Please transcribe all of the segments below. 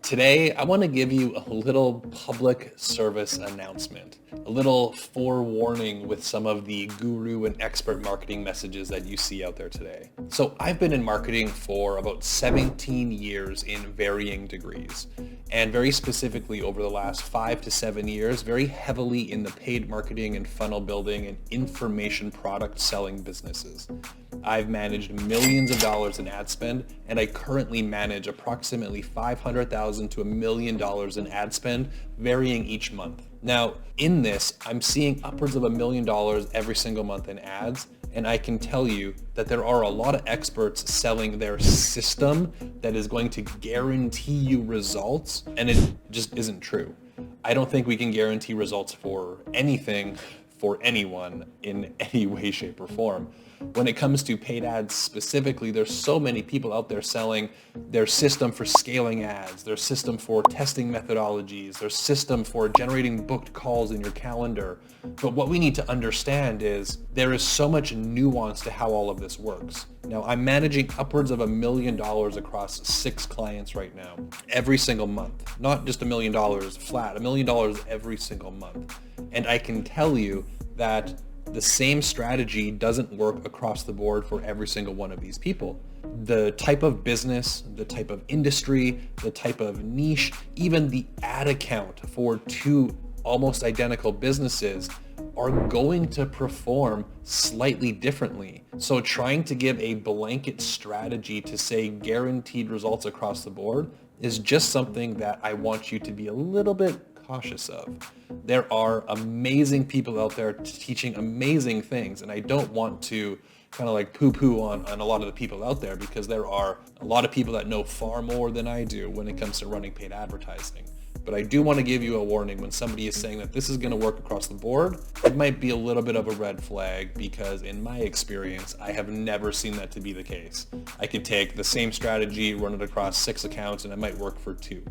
Today, I want to give you a little public service announcement, a little forewarning with some of the guru and expert marketing messages that you see out there today. So I've been in marketing for about 17 years in varying degrees, and very specifically over the last 5 to 7 years, very heavily in the paid marketing and funnel building and information product selling businesses. I've managed millions of dollars in ad spend, and I currently manage approximately $500,000 to $1 million in ad spend, varying each month. Now, in this, I'm seeing upwards of $1 million every single month in ads, and I can tell you that there are a lot of experts selling their system that is going to guarantee you results, and it just isn't true. I don't think we can guarantee results for anything, for anyone, in any way, shape, or form. When it comes to paid ads specifically, there's so many people out there selling their system for scaling ads, their system for testing methodologies, their system for generating booked calls in your calendar. But what we need to understand is there is so much nuance to how all of this works. Now, I'm managing upwards of $1 million across 6 clients right now, every single month. Not just $1 million flat, $1 million every single month. And I can tell you that the same strategy doesn't work across the board for every single one of these people. The type of business, the type of industry, the type of niche, even the ad account for 2 almost identical businesses are going to perform slightly differently. So trying to give a blanket strategy to say guaranteed results across the board is just something that I want you to be a little bit cautious of. There are amazing people out there teaching amazing things, and I don't want to kind of like poo-poo on a lot of the people out there, because there are a lot of people that know far more than I do when it comes to running paid advertising. But I do want to give you a warning when somebody is saying that this is going to work across the board. It might be a little bit of a red flag, because in my experience, I have never seen that to be the case. I could take the same strategy, run it across 6 accounts, and it might work for 2.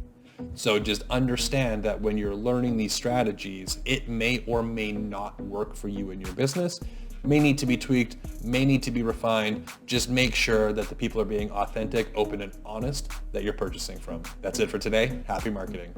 So just understand that when you're learning these strategies, it may or may not work for you in your business, may need to be tweaked, may need to be refined. Just make sure that the people are being authentic, open, and honest that you're purchasing from. That's it for today. Happy marketing.